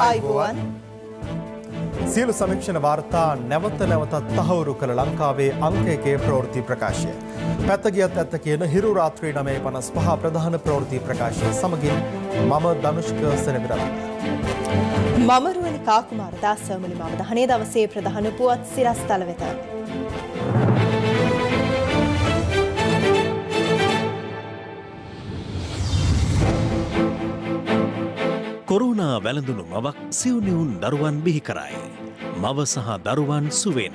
ආයුබෝවන් සියලු සමීක්ෂණ වාර්තා නැවත නැවතත් තහවුරු කළ ලංකාවේ අංක 1 ප්‍රවෘත්ති ප්‍රකාශය. පැත්ත ගියත් ඇත්ත කියන හිරු රාත්‍රී 9:55 ප්‍රධාන ප්‍රවෘත්ති ප්‍රකාශය සමගින් මම ධනුෂ්ක සෙනවිරත්න. මම රුවනිකා කුමාර දාස මුලින්ම අවධානය දවසේ ප්‍රධාන පුවත් සිරස්තල වෙත. කොරෝනා වැළඳුණු මවක් සිව්නිවුන් දරුවන් බිහි කරයි. මව සහ දරුවන් සුවෙන්.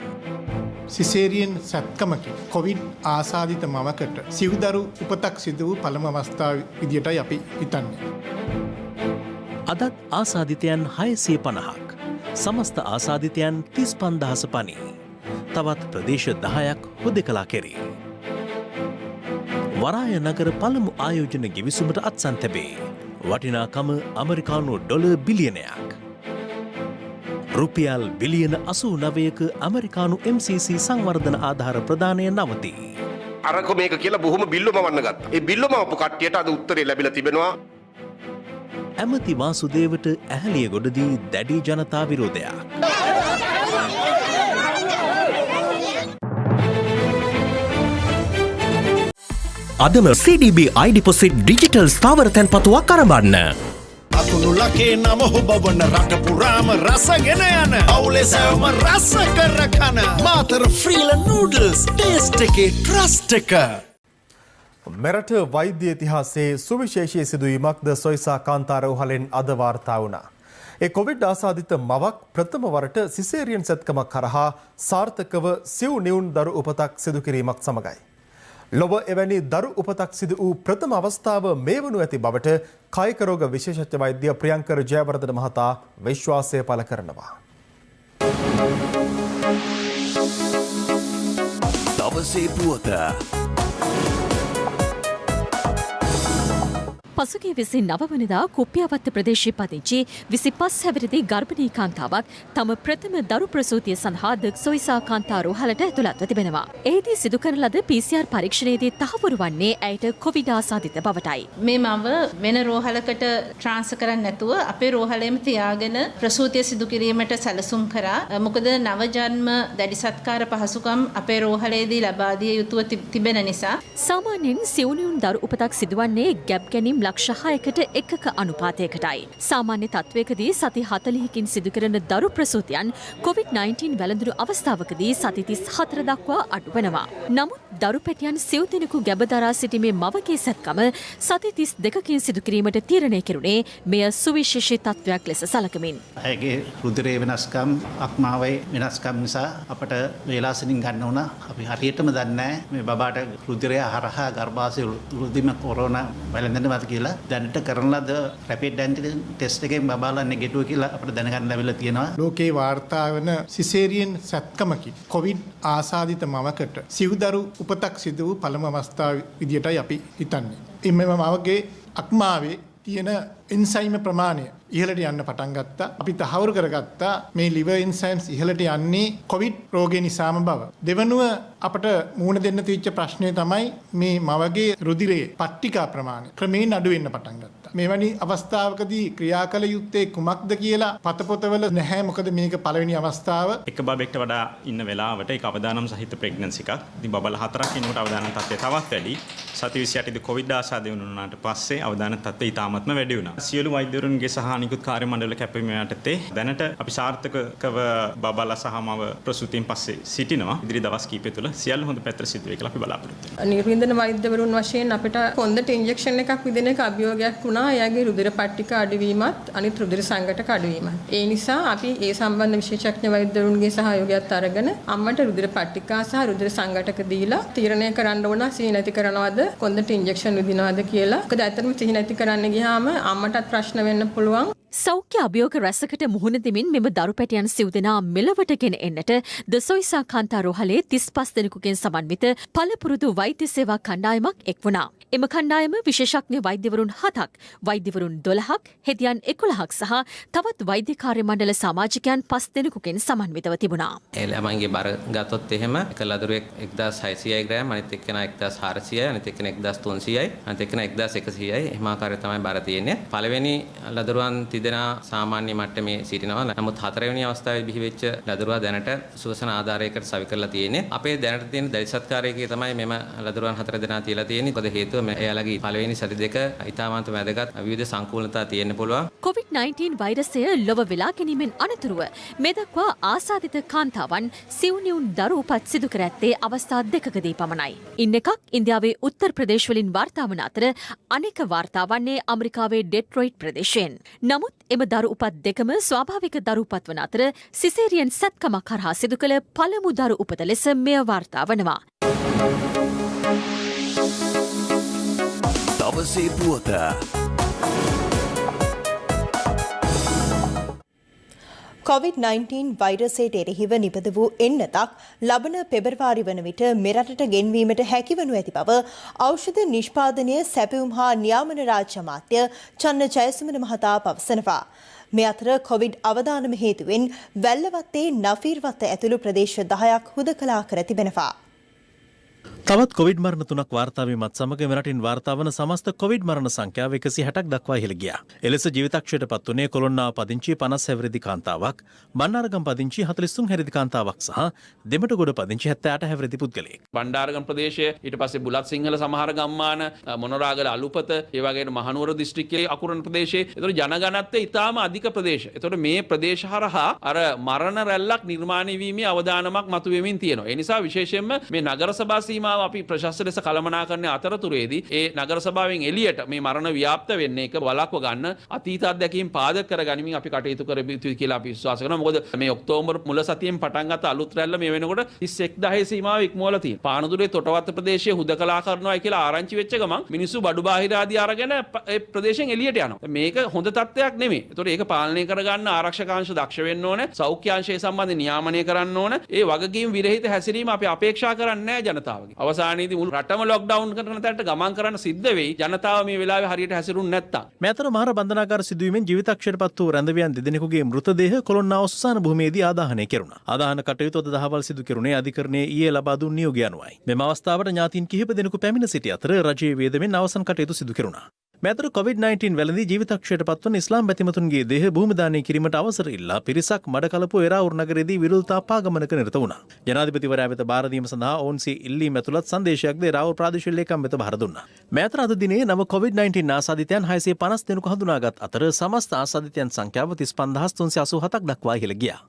සිසේරියන් සැත්කමකින් කොවිඩ් ආසාදිත මවකට සිව්දරු උපතක් සිදු වූ පළමු අවස්ථාව විදියටයි අපි හිතන්නේ. අදත් ආසාදිතයන් 650ක්. සමස්ත ආසාදිතයන් 35000 පනී. තවත් ප්‍රදේශ 10ක් හුදෙකලා කෙරේ. වරාය නගර පළමු ආයෝජන ගිවිසුමට අත්සන් තැබේ. වටිනාකම ඇමරිකානු ඩොලර් බිලියනයක්. රුපියල් බිලියන 89ක ඇමරිකානු MCC සංවර්ධන ආධාර ප්‍රදානය නවතී. අරක මේක කියලා බොහොම බිල්ලොම වන්න ගත්තා. ඒ බිල්ලොම අපු කට්ටියට අද උත්තරේ ලැබිලා තිබෙනවා. ඇමති වාසුදේවට ඇහැලිය ගොඩදී දැඩි ජනතා විරෝධයක්. අදම CDB iDeposit ඩිජිටල් ස්ථාවර තැන්පතුවක් කරඹන්න. අකුණු ලකේ නම හොබවන රට පුරාම රසගෙන යන අවුලේ සැවම රස කර කන මාතර ෆ්‍රීල නූඩල්ස් ටේස්ට් එකේ ට්‍රස්ට් එක. මෙරට වෛද්‍ය ඉතිහාසයේ සුවිශේෂී සිදුවීමක්ද සොයිසා කාන්තාර උහලෙන් අද වාර්තා වුණා. ඒ කොවිඩ් ආසාදිත මවක් ප්‍රථම වරට සිසේරියන් සැත්කමක් කරහා සාර්ථකව සිව් නිවුන් දරු උපතක් සිදු කිරීමක් සමගයි. ලොව එවැනි දරු උපතක් සිදු වූ ප්‍රථම අවස්ථාව මේ වනු ඇති බවට කායික රෝග විශේෂඥ වෛද්‍ය ප්‍රියංකර ජයවර්ධන මහතා විශ්වාසය පළ කරනවා. දවසේ පුවත පසුගිය 29 වනදා කුප්පියාවත්ත ප්‍රදේශයේ පදිංචි 25 හැවිරිදි ගර්භණී කාන්තාවක් තම ප්‍රථම දරු ප්‍රසූතිය සඳහා ද සොයිසා කාන්තා රෝහලට ඇතුළත්ව තිබෙනවා. එහිදී සිදු කරන ලද PCR පරීක්ෂණයේදී තහවුරු වන්නේ ඇයට කොවිඩ් ආසාදිත බවටයි. මේ මව වෙන රෝහලකට ට්‍රාන්ස්ෆර් කරන්නේ නැතුව අපේ රෝහලේම තියාගෙන ප්‍රසූතිය සිදු කිරීමට සැලසුම් කරා. මොකද නවජන්ම දැඩි සත්කාර පහසුකම් අපේ රෝහලේදී ලබා දිය යුතුව තිබෙන නිසා. සාමාන්‍යයෙන් සිවුනියුන් දරු උපතක් සිදුවන්නේ ගැප් ගැනීම් ලක්ෂ 6කට එකක අනුපාතයකටයි. සාමාන්‍ය තත්වයකදී සති 40කින් සිදු කරන දරු ප්‍රසූතියන් COVID-19 වැළඳුණු අවස්ථාවකදී සති 34 දක්වා අඩු වෙනවා. නමුත් දරු පැටියන් සිව් දෙනෙකු ගැබ දරා සිටීමේ මවගේ සැත්කම සති 32කින් සිදු කිරීමට තීරණය කෙරුණේ මෙය සුවිශේෂී තත්වයක් ලෙස සැලකමින්. ඇයගේ රුධිරයේ වෙනස්කම් අක්මාවේ වෙනස්කම් නිසා අපට වේලාසනින් ගන්න උනා. අපි හරියටම දන්නේ නැහැ මේ බබාට රුධිරය හරහා ගර්භාෂය රුධිම කොරෝනා වැළඳෙනවද කියලා. දැනට කරන ලද රැපිඩ් ඇන්ටිජන් ටෙස්ට් එකෙන් බබාලා නෙගටිව් කියලා අපිට දැනගන්න ලැබිලා තියෙනවා. ලෝකේ වාර්තා වන සිසේරියන් සැත්කමකින් කොවිඩ් ආසාදිත මවකට සිව්දරු උපතක් සිදු වූ පළමු අවස්ථාව විදියටයි අපි හිතන්නේ. එimhe මවගේ අක්මාවේ තියෙන එන්සයිම් ප්‍රමාණය ඉහළට යන්න පටන් ගත්තා. අපි තහවුරු කරගත්තා මේ liver enzymes ඉහළට යන්නේ කොවිඩ් රෝගය නිසාම බව. දෙවනුව අපට මුහුණ දෙන්න තියච්ච ප්‍රශ්නය තමයි මේ මවගේ රුධිරයේ පට්ටිකා ප්‍රමාණය ක්‍රමයෙන් අඩු වෙන්න පටන් ගත්තා. මෙවැනි අවස්ථාවකදී ක්‍රියා කළ යුත්තේ කුමක්ද කියලා පතපොතවල නැහැ. මොකද මේක පළවෙනි අවස්ථාව. එක බබෙක්ට වඩා ඉන්න වෙලාවට ඒක අවදානම් සහිත ප්‍රෙග්නන්සි එකක්. ඉතින් බබලා 4ක් ඉන්නකොට අවදානම් තත්ත්වය තවත් වැඩි. සති 28 දී කොවිඩ් ආසාදය වුණාට පස්සේ අවදානම් තත්ත්වය ඉතාමත්ම වැඩි වුණා. සියලු වෛද්‍යවරුන්ගේ සහ අනිකුත් කාර්ය මණ්ඩල කැපවීම යටතේ දැනට අපි සාර්ථකව බබලා සහ මව ප්‍රසූතියෙන් පස්සේ සිටිනවා. ඉදිරි දවස් කිහිපය තුළ සියල්ල හොඳ පැත්තට සිදු වෙයි කියලා අපි බලාපොරොත්තු වෙනවා. නිර්වින්දන වෛද්‍යවරුන් වශයෙන් අපිට කොන්දට ඉන්ජෙක්ෂන් එකක් විදින එක අභියෝගයක් වුණා. එයාගේ රුධිර පට්ටික අඩුවීමත් අනිත් රුධිර සංඝටක අඩුවීමත්. ඒ නිසා අපි ඒ සම්බන්ධ විශේෂඥ වෛද්‍යවරුන්ගේ සහයෝගයත් අරගෙන අම්මට රුධිර පට්ටිකා සහ රුධිර සංඝටක දීලා තීරණය කරන්න ඕන සිහි නැති කරනවද කොන්දට ඉන්ජෙක්ෂන් විදිනවද කියලා. මොකද ඇත්තටම සිහි නැති කරන්න ගියාම අම්මටත් ප්‍රශ්න වෙන්න පුළුවන්. සෞඛ්‍ය අභියෝග රැසකට මුහුණ දෙමින් මෙම දරු පැටියන් සිව් දෙනා මෙලවට ගෙන එන්නට ද සොයිසා කාන්තා රෝහලේ 35 දෙනෙකුගෙන් සමන්විත පළපුරුදු වෛද්‍ය සේවා කණ්ඩායමක් එක් වුණා. එම කණ්ඩායම විශේෂඥ වෛද්‍යවරුන් 7ක්, වෛද්‍යවරුන් 12ක්, හෙදියන් 11ක් සහ තවත් වෛද්‍ය කාර්ය මණ්ඩල සමාජිකයන් 5 දෙනෙකුගෙන් සමන්විතව තිබුණා. ඒ ළමයින්ගේ බර ගත්තොත් එහෙම එක ලදරුවෙක් 1600 ග්‍රෑම්, අනිත් එක්කෙනා 1400යි, අනිත් එක්කෙනා 1300යි, අනිත් එක්කෙනා 1100යි. එහෙම ආකාරයට තමයි බර තියෙන්නේ. පළවෙනි ලදරුවන් දෙනා සාමාන්‍ය මට්ටමේ සිටිනවා. නමුත් 4 වෙනි අවස්ථාවේ බිහිවෙච්ච ලදරුවා දැනට සුවසන ආධාරයකට සවි කරලා තියෙන්නේ. අපේ දැනට තියෙන දැඩිසත්කාරයකේ තමයි මෙම ලදරුවන් 4 දෙනා තියලා තියෙන්නේ. මොකද හේතුව එයාලගේ පළවෙනි සති දෙක ඉතාමත් වැදගත් විවිධ සංකූලතා තියෙන්න පුළුවන්. COVID-19 වෛරසය ලොව වෙලා ගැනීමෙන් අනතුරුව මේ දක්වා ආසාදිත කාන්තාවන් සිව්නිවුන් දරු උපත් සිදු කර ඇත්තේ අවස්ථා දෙකකදී පමණයි. ඉන් එකක් ඉන්දියාවේ උත්තර ප්‍රදේශ වලින් වාර්තා වන අතර අනෙක වාර්තා වන්නේ ඇමරිකාවේ ඩෙට්‍රොයිට් ප්‍රදේශයෙන්. නමුත් එම දරු උපත් දෙකම ස්වාභාවික දරු උපත් වන අතර සිසේරියන් සැත්කමක් කරහා සිදු කළ පළමු දරු උපත ලෙස මෙය වාර්තා වනවා. දවසේ පුවත. COVID-19 වෛරසයට එරෙහිව නිපද වූ එන්නතක් ලබන පෙබරවාරි වන විට මෙරටට ගෙන්වීමට හැකිවනු ඇති බව ඖෂධ නිෂ්පාදනය සැපයුම් හා නියාමන රාජ්‍ය අමාත්‍ය චන්න ජයසුමන මහතා පවසනවා. මේ අතර කොවිඩ් අවදානම හේතුවෙන් වැල්ලවත්තේ නෆීර්වත්ත ඇතුළු ප්‍රදේශ 10ක් හුදකලා කර තිබෙනවා. තවත් කොවිඩ් මරණ 3ක් වාර්තා වීමත් සමග මෙරටින් වාර්තා වන සමස්ත කොවිඩ් මරණ සංඛ්‍යාව 160ක් දක්වා ඉහළ ගියා. එලෙස ජීවිතක්ෂයට පත් වුණේ කොළොන්නාව පදිංචි 50 හැවිරිදි කාන්තාවක්, බණ්ඩාරගම පදිංචි 43 හැවිරිදි කාන්තාවක් සහ දෙමටගොඩ පදිංචි 78 හැවිරිදි පුද්ගලයෙක්. බණ්ඩාරගම ප්‍රදේශය ඊට පස්සේ බුලත් සිංහල සමහර ගම්මාන මොනරාගල අලුපත ඒ වගේම මහනුවර දිස්ත්‍රික්කයේ අකුරණ ප්‍රදේශයේ ඒතකොට ජනගණත්වය ඉතාම අධික ප්‍රදේශ. ඒතකොට මේ ප්‍රදේශ හරහා අර මරණ රැල්ලක් නිර්මාණය වීමේ අවදානමක් මතුවෙමින් තියෙනවා. ඒ නිසා විශේෂයෙන්ම මේ නගර සභා සීමාව අපි ප්‍රශස්ත ලෙස කළමනාකරන අතරතුරේදී ඒ නගර සභාවෙන් එළියට මේ මරණ ව්‍යාප්ත වෙන්නේ එක වළක්ව ගන්න අතීත අත්දැකීම් පාදක කරගනිමින් අපි කටයුතු කර යුතුයි කියලා අපි විශ්වාස කරනවා. මොකද මේ ඔක්තෝබර් මුල සතියෙන් පටන් ගත්ත අලුත් රැල්ල මේ වෙනකොට 31000 සීමාව ඉක්මවලා තියෙනවා. පානදුරේ තොටවත්ත ප්‍රදේශයේ හුදකලා කරනවා කියලා ආරංචි වෙච්ච ගමන් මිනිස්සු බඩු බාහිර ආදී අරගෙන ඒ ප්‍රදේශයෙන් එළියට යනවා. මේක හොඳ තත්ත්වයක් නෙමෙයි. ඒතකොට ඒක පාලනය කරගන්න ආරක්ෂකාංශ දක්ෂ වෙන්න ඕනේ. සෞඛ්‍යාංශය සම්බන්ධ නියාමනය කරන්න ඕනේ. ඒ වගකීම් විරහිත හැසිරීම අපි අපේක්ෂා කරන්නේ නැහැ ජනතාවගෙන්. අවසානයේදී මුළු රටම ලොක්ඩවුන් කරන තැනට ගමන් කරන්න සිද්ධ වෙයි. ජනතාව මේ වෙලාවේ හරියට හැසිරුන්නේ නැත්තම්. මේ අතර මහර බන්ධනාගාර සිදුවීමෙන් ජීවිතක්ෂයට පත් වූ රැඳවියන් දෙදෙනෙකුගේ මෘතදේහ කොළොන්නාව සුසාන භූමියේදී ආදාහනය කෙරුණා. ආදාහන කටයුතු අද දහවල් සිදු කෙරුණේ අධිකරණයේ ඊයේ ලබා දුන් නියෝගය අනුවයි. මෙම අවස්ථාවට ඥාතීන් කිහිප දෙනෙකු පැමිණ සිටි අතර රජයේ වේදමෙන් අවසන් කටයුතු සිදු කෙරුණා. මේ අතර COVID-19 වැළඳී ජීවිතක්ෂයට පත්වන ඉස්ලාම් බැතිමතුන්ගේ දේහ භූමිදානය කිරීමට අවසර ඉල්ලා පිරිසක් මඩකලපුව එරාවුරු නගරයේදී විරෝධතා පාගමනක නිරත වුණා. ජනාධිපතිවරයා වෙත බාර දීම සඳහා ඔවුන්සේ ඉල්ලීම ඇතුළත් සංදේශයක්ද එරාවුරු ප්‍රාදේශීය ලේකම් වෙත බාර දුන්නා. මේ අතර අද දිනේ නව COVID-19 ආසාදිතයන් 650 දෙනෙකු හඳුනාගත් අතර සමස්ත ආසාදිතයන් සංඛ්‍යාව 35387ක් දක්වා ඉහළ ගියා.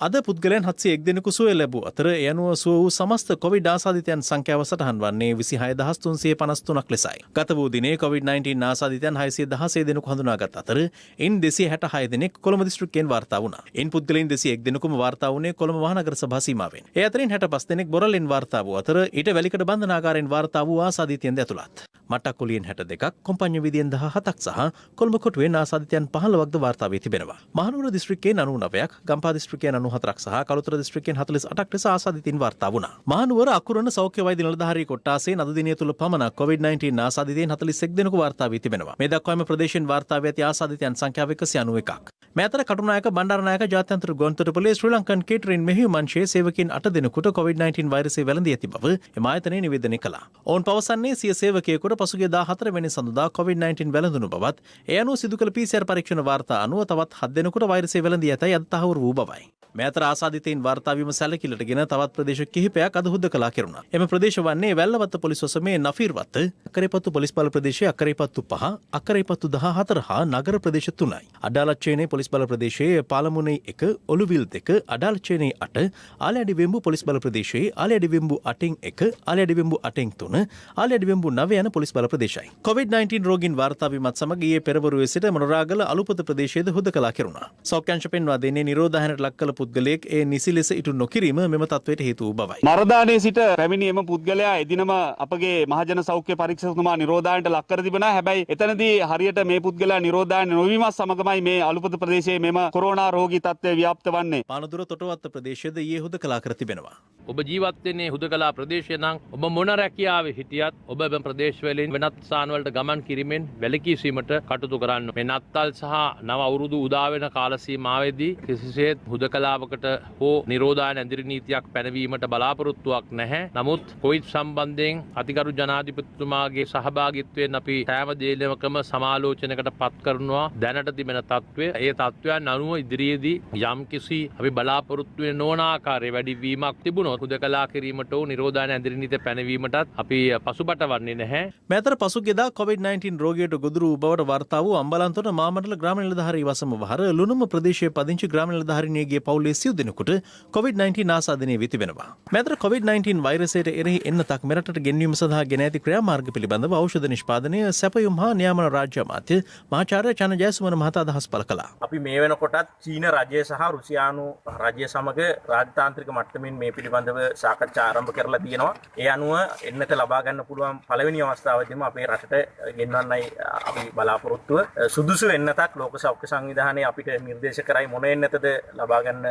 අද පුද්ගලයන් 701 දෙනෙකු සුවය ලැබූ අතර ඒ අනුව සුව වූ සමස්ත කොවිඩ් ආසාදිතයන් සංඛ්‍යාව සටහන් වන්නේ 26353ක් ලෙසයි. ගත වූ දිනේ කොවිඩ්-19 ආසාදිතයන් 616 දෙනෙකු හඳුනාගත් අතර ඉන් 266 දෙනෙක් කොළඹ දිස්ත්‍රික්කයෙන් වාර්තා වුණා. ඉන් පුද්ගලයන් 201 දෙනෙකුම වාර්තා වුණේ කොළඹ මහනගර සභා සීමාවෙන්. ඒ අතරින් 65 දෙනෙක් බොරළෙන් වාර්තා වූ අතර ඊට වැලිකඩ බන්ධනාගාරයෙන් වාර්තා වූ ආසාදිතයන්ද ඇතුළත්. මට්ටක්කුලියෙන් 62ක්, කොම්පඤ්ඤ විදියෙන් 17ක් සහ කොළඹ කොටුවෙන් ආසාදිතයන් 15ක්ද වාර්තා වී තිබෙනවා. මහනුවර දිස්ත්‍රික්කයෙන් 99ක්, ගම්පහ දිස්ත්‍රික්කයෙන් 94ක් සහ කළුතර දිස්ත්‍රික්කයෙන් 48ක් ලෙස ආසාදිතින් වාර්තා වුණා. මහනුවර අකුරණ සෞඛ්‍ය වෛද්‍ය නිලධාරී කොට්ටාසේ අද දිනය තුල පමණක් COVID-19 ආසාදිතයන් 41 දෙනෙකු වාර්තා වී තිබෙනවා. මේ දක්වාම ප්‍රදේශයෙන් වාර්තා වී ඇති ආසාදිතයන් සංඛ්‍යාව 191ක්. මේ අතර කටුනායක බණ්ඩාරනායක ජාත්‍යන්තර ගුවන්තොටුපොළේ ශ්‍රී ලංකන් කේටරින් මෙහෙයුම් අංශයේ සේවකයන් 8 දෙනෙකුට COVID-19 වෛරසය වැළඳී ඇති බව එම ආයතනය නිවේදනය කළා. ඔවුන් පවසන්නේ සිය සේවකයෙකුට පසුගිය 14 වෙනි සඳුදා COVID-19 වැළඳුණු බවත් ඒ අනුව සිදු කළ PCR පරීක්ෂණ වාර්තා අනුව තවත් 7 දෙනෙකුට වෛරසය වැළඳී ඇතයි අද තහවුරු වූ බවයි. මේ අතර ආසාදිතයින් වාර්තා වීම සැලකිල්ලටගෙන තවත් ප්‍රදේශ කිහිපයක් අද හුදකලා කෙරුණා. එම ප්‍රදේශ වන්නේ වැල්ලවත්ත පොලිස් ඔසමේ නෆීර්වත්ත, අක්කරේපත්තු පොලිස් බල ප්‍රදේශයේ අක්කරේපත්තු 5, අක්කරේපත්තු 14 හා නගර ප්‍රදේශ 3යි. අඩාලච්චේනේ පොලිස් බල ප්‍රදේශයේ පාලමුණේ 1, ඔලුවිල් 2, අඩාලච්චේනේ 8, ආලයඩිවෙම්බු පොලිස් බල ප්‍රදේශයේ ආලයඩිවෙම්බු 8න් 1, ආලයඩිවෙම්බු 8න් 3, ආලයඩිවෙම්බු 9 යන පොලිස් බල ප්‍රදේශයි. COVID-19 රෝගීන් වාර්තා වීමත් සමග ඊයේ පෙරවරුවේ සිට මොනරාගල අලුපත ප්‍රදේශයේද හුදකලා කෙරුණා. සෞඛ්‍යාංශ පෙන්වා දෙන්නේ නිරෝධායනට ලක් කළ පුද්ගලයෙක් ඒ නිසි ලෙස ඉටු නොකිරීම මෙම තත්ත්වයට හේතු වූ බවයි. මරදානයේ සිට පැමිණි එම පුද්ගලයා එදිනම අපගේ මහජන සෞඛ්‍ය පරීක්ෂකතුමා නිරෝධායනට ලක් කර තිබෙනවා. හැබැයි එතනදී හරියට මේ පුද්ගලයා නිරෝධායන නොවීමත් සමගමයි මේ අලුපත ප්‍රදේශයේ මෙම කොරෝනා රෝගී තත්ත්වය ව්‍යාප්ත වන්නේ. පානදුර තොටවත්ත ප්‍රදේශයේද ඊයේ හුදකලා කර තිබෙනවා. ඔබ ජීවත් වෙන්නේ හුදකලා ප්‍රදේශය නම් ඔබ මොන රැකියාවේ හිටියත් ඔබ මෙම ප්‍රදේශවලින් වෙනත් ස්ථානවලට ගමන් කිරීමෙන් වැළකී සීමට කටයුතු කරන්න. මේ නත්තල් සහ නව අවුරුදු උදා වෙන කාල සීමාවේදී කිසිසේත් හුදකලා වෙලාවකට හෝ නිරෝධායන ඇඳිරි නීතියක් පැනවීමට බලාපොරොත්තුවක් නැහැ. නමුත් කොවිඩ් සම්බන්ධයෙන් අතිගරු ජනාධිපතිතුමාගේ සහභාගීත්වයෙන් අපි සෑම දේලමකම සමාලෝචනයකට පත් කරනවා දැනට තිබෙන තත්ත්වය. ඒ තත්ත්වයන් අනුව ඉදිරියේදී යම්කිසි අපි බලාපොරොත්තු වෙන නොවන ආකාරයේ වැඩිවීමක් තිබුණොත් හුදකලා කිරීමට හෝ නිරෝධායන ඇඳිරි නීතිය පැනවීමටත් අපි පසුබට වන්නේ නැහැ. මෙතර පසුගියදා COVID-19 රෝගයට ගොදුරු බවට වාර්තා වූ අම්බලන්තොට මාමණ්ඩල ග්‍රාම නිලධාරී වසම වහර ලුණුම ප්‍රදේශයේ පදිංචි ග්‍රාම නිලධාරිනියගේ පවුලේ සිව් දෙනෙකුට COVID-19 ආසාදනය වී තිබෙනවා. මෙතර COVID-19 වෛරසයට එරෙහි එන්නතක් මෙරටට ගෙන්වීම සඳහා ගෙන ඇති ක්‍රියාමාර්ග පිළිබඳව ඖෂධ නිෂ්පාදනය සැපයුම් හා නියාමන රාජ්‍ය අමාත්‍ය මහාචාර්ය චන්න ජයසුමන මහතා අදහස් පළ කළා. අපි මේ වෙනකොටත් චීන රජය සහ රුසියානු රජය සමග රාජතාන්ත්‍රික මට්ටමින් මේ පිළිබඳව සාකච්ඡා ආරම්භ කරලා තියෙනවා. ඒ අනුව එන්නත ලබා ගන්න පුළුවන් පළවෙනි අවස්ථාවේදීම අපේ රටට ගෙන්වන්නයි අපි බලාපොරොත්තුව. සුදුසු එන්නතක් ලෝක සෞඛ්‍ය සංවිධානය අපිට නිර්දේශ කරයි මොන එන්නතද ලබා ගන්න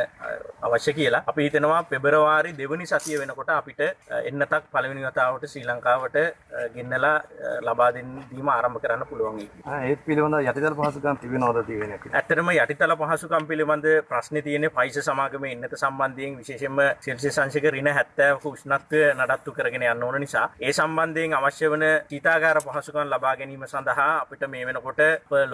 අවශ්‍ය කියලා. අපි හිතනවා පෙබරවාරි 2 වෙනි සතිය වෙනකොට අපිට එන්නතක් පළවෙනි වතාවට ශ්‍රී ලංකාවට ගෙන්නලා ලබා දීම ආරම්භ කරන්න පුළුවන් වෙයි. ඒත් පිළිබඳව යටිතල පහසුකම් තිබෙනවද තියෙන්නේ? ඇත්තටම යටිතල පහසුකම් පිළිබඳ ප්‍රශ්නේ තියෙන්නේ ෆයිසර් සමාගමේ එන්නත සම්බන්ධයෙන් විශේෂයෙන්ම සෙල්සියස් අංශක ඍණ 70ක උෂ්ණත්වය නඩත්තු කරගෙන යන්න ඕන නිසා ඒ සම්බන්ධයෙන් අවශ්‍ය වන ශීතාගාර පහසුකම් ලබා ගැනීම සඳහා අපිට මේ වෙනකොට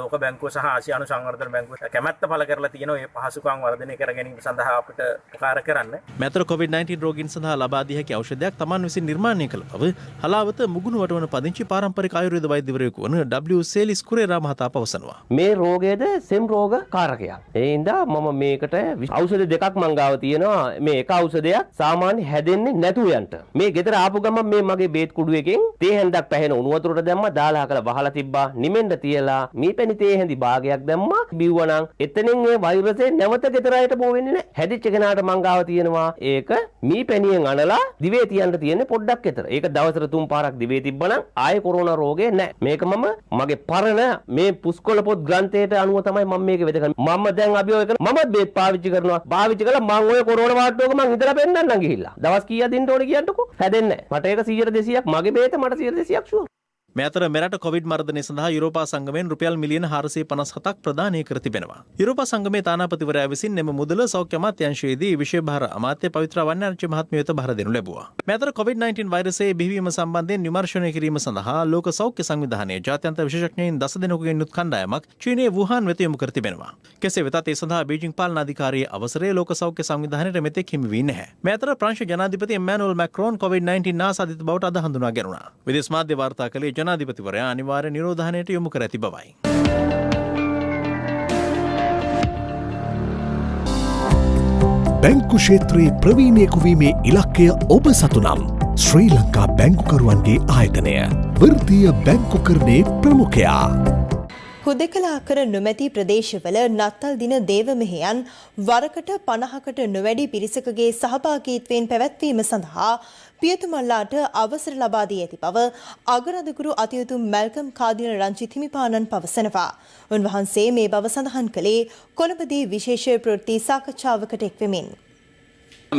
ලෝක බැංකුව සහ ආසියානු සංවර්ධන බැංකුව කැමැත්ත පළ කරලා තියෙනවා මේ පහසුකම් වර්ධනය කර ගැනීම සඳහා අපිට උපකාර කරන්න. මෙතර COVID-19 රෝගීන් සඳහා ලබා දී හැකි ඖෂධයක් Taman විසින් නිර්මාණය කළ බව හලාවත මුගුණු වටවන පදිංචි පාරම්පරික ආයුර්වේද වෛද්‍යවරයෙකු වන W. සේලිස් කුරේරා මහතා පවසනවා. මේ රෝගයේද සෙම් රෝග කාරකයක්. ඒ හින්දා මම මේකට ඖෂධ දෙකක් මං ගාව තියෙනවා. මේ එක ඖෂධයක් සාමාන්‍ය හැදෙන්නේ නැතුව යන්න. මේ ගෙදර ආපු ගමන් මේ මගේ බේත් කුඩු එකෙන් තේ හැන්දක් පැහෙන උණු වතුරට දැම්මා, දාලා හකලා වහලා තිබ්බා. නිමෙන්න තියලා මීපැණි තේ හැඳි භාගයක් දැම්මා. බිව්වනම් එතනින් මේ වෛරසය නැවත ගෙදර ආයට බෝ වෙන්නේ නැහැ. හැදිච්ච කෙනාට මං ගාව තියෙනවා ඒක මීපැණියෙන් අනලා දිවේ තියන්න තියෙන්නේ පොඩ්ඩක් විතර. ඒක දවසට 3 පාරක් දිවේ තිබ්බනම් ආයේ කොරෝනා රෝගේ නැහැ. මේක මම මගේ පරණ මේ පුස්කොළ පොත් ග්‍රන්ථයට අනුව තමයි මම මේක වෙද කරන්නේ. මම දැන් අභියෝග කරනවා. මමත් බේත් පාවිච්චි කරනවා. පාවිච්චි කළා මං ඔය කොරෝනා වාට්ටුවක මං ඉඳලා පෙන්නන්නම් ගිහිල්ලා. දවස් කීයක් දෙන්න ඕනේ කියන්නකෝ. හැදෙන්නේ නැහැ. මට ඒක 100 200ක් මගේ බේත මට 100 200ක් ෂුවර්. මේ අතර මෙරට කොවිඩ් මර්ධනය සඳහා යුරෝපා සංගමයෙන් රුපියල් මිලියන 457ක් ප්‍රදානය කර තිබෙනවා. යුරෝපා සංගමේ තානාපතිවරයා විසින් එම මුදල සෞඛ්‍ය අමාත්‍යාංශයේදී විශේෂ භාර අමාත්‍ය පවිත්‍ර වන්නාරච්චි මහත්මිය වෙත බහර දෙනු ලැබුවා. මේ අතර COVID-19 වෛරසයේ බිහිවීම සම්බන්ධයෙන් විමර්ශනය කිරීම සඳහා ලෝක සෞඛ්‍ය සංවිධානයේ ජාත්‍යන්තර විශේෂඥයින් 10 දෙනෙකුගෙන් යුත් කණ්ඩායමක් චීනයේ වුහාන් වෙත යොමු කර තිබෙනවා. කෙසේ වෙතත් ඒ සඳහා බීජිං පාලන අධිකාරියේ අවසරය ලෝක සෞඛ්‍ය සංවිධානයට මෙතෙක් හිමි වී නැහැ. මේ අතර ප්‍රංශ ජනාධිපති එම්මැනුවල් මැක්‍රෝන් COVID-19 ආසාදිත බවට අද හඳුනා ගැනුණා. විදේශ මාධ්‍ය වාර්තා කළේ ජනාධිපතිවරයා අනිවාර්ය නිරෝධානයට යොමු කර ඇති බවයි. බැංකු ක්ෂේත්‍රයේ ප්‍රවීණයෙකු වීමේ ඉලක්කය ඔබ සතු නම් ශ්‍රී ලංකා බැංකුකරුවන්ගේ ආයතනය වෘත්තීය බැංකුකරණයේ ප්‍රමුඛයා. හුදෙකලා කර නොමැති ප්‍රදේශවල නත්තල් දින දේව මෙහෙයන් වරකට 50කට නොවැඩි පිරිසකගේ සහභාගීත්වයෙන් පැවැත්වීම සඳහා පියතුමල්ලාට අවසර ලබා දී ඇති බව අගරදුගුරු අතිඋතුම් මැල්කම් කාදින රංජිත් හිමිපාණන් පවසනවා. උන්වහන්සේ මේ බව සඳහන් කළේ කොළඹදී විශේෂ ප්‍රවෘත්ති සාකච්ඡාවකට එක්වෙමින්.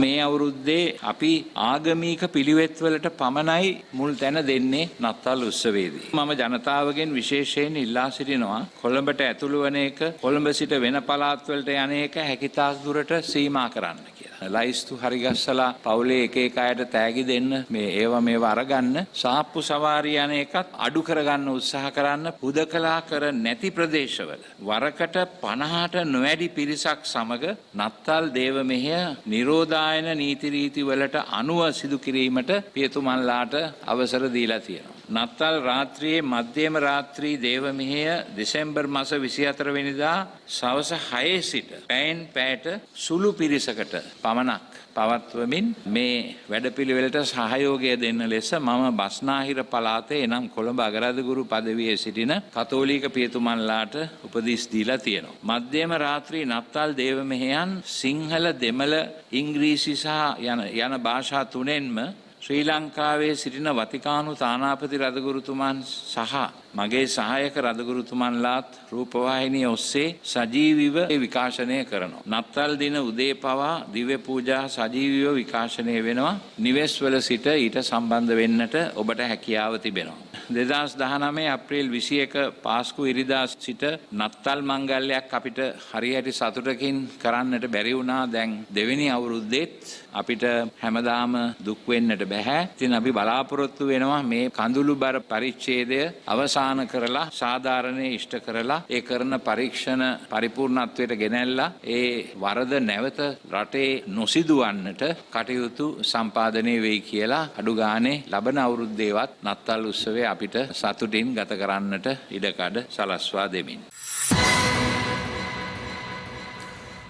මේ අවුරුද්දේ අපි ආගමික පිළිවෙත්වලට පමණයි මුල් තැන දෙන්නේ නත්තල් උත්සවයේදී. මම ජනතාවගෙන් විශේෂයෙන් ඉල්ලා සිටිනවා කොළඹට ඇතුළු වන එක කොළඹ සිට වෙන පළාත්වලට යන එක හැකිතාක් දුරට සීමා කරන්න කියලා. ලයිස්තු හරිගස්සලා පවුලේ එක එක අයට තෑගි දෙන්න මේවා අරගන්න සාප්පු සවාරි යන එකත් අඩු කරගන්න උත්සාහ කරන්න. හුදකලා කර නැති ප්‍රදේශවල වරකට 50ට නොවැඩි පිරිසක් සමග නත්තල් දේව මෙහෙය නිරෝධායන නීති රීති වලට අනුව සිදු කිරීමට පියතුමන්ලාට අවසර දීලා තියෙනවා. නත්තල් රාත්‍රියේ මධ්‍යම රාත්‍රී දේව මෙහෙය දෙසැම්බර් මාස 24 වෙනිදා සවස 6 සිට පැයෙන් පැයට සුළු පිරිසකට පමණක් පවත්වමින් මේ වැඩපිළිවෙලට සහයෝගය දෙන්න ලෙස මම බස්නාහිර පළාතේ එනම් කොළඹ අගරාදුගුරු පදවියේ සිටින කතෝලික පියතුමන්ලාට උපදෙස් දීලා තියෙනවා. මධ්‍යම රාත්‍රී නත්තල් දේව මෙහෙයන් සිංහල දෙමළ ඉංග්‍රීසි සහ යන භාෂා තුනෙන්ම ශ්‍රී ලංකාවේ සිටින වතිකානු තානාපති රදගුරුතුමන් සහ මගේ සහායක රදගුරුතුමන්ලාත් රූපවාහිනිය ඔස්සේ සජීවීව විකාශනය කරනවා. නත්තල් දින උදේ පවා දිව්‍ය පූජා සජීවීව විකාශනය වෙනවා. නිවෙස්වල සිට ඊට සම්බන්ධ වෙන්නට ඔබට හැකියාව තිබෙනවා. 2019 අප්‍රේල් 21 පාස්කු ඉරිදා සිට නත්තල් මංගල්‍යයක් අපිට හරියට සතුටකින් කරන්නට බැරි වුණා. දැන් දෙවෙනි අවුරුද්දෙත් අපිට හැමදාම දුක් වෙන්නට බෑ. ඉතින් අපි බලාපොරොත්තු වෙනවා මේ කඳුළුබර පරිච්ඡේදය අවසන් කරලා සාධාරණේ ඉෂ්ට කරලා ඒ කරන පරීක්ෂණ පරිපූර්ණත්වයට ගෙනැල්ලා ඒ වරද නැවත රටේ නොසිදුවන්නට කටයුතු සම්පාදනය වෙයි කියලා අඩු ගානේ ලබන අවුරුද්දේවත් නත්තල් උත්සවය අපිට සතුටින් ගත කරන්නට ඉඩකඩ සලස්වා දෙමින්.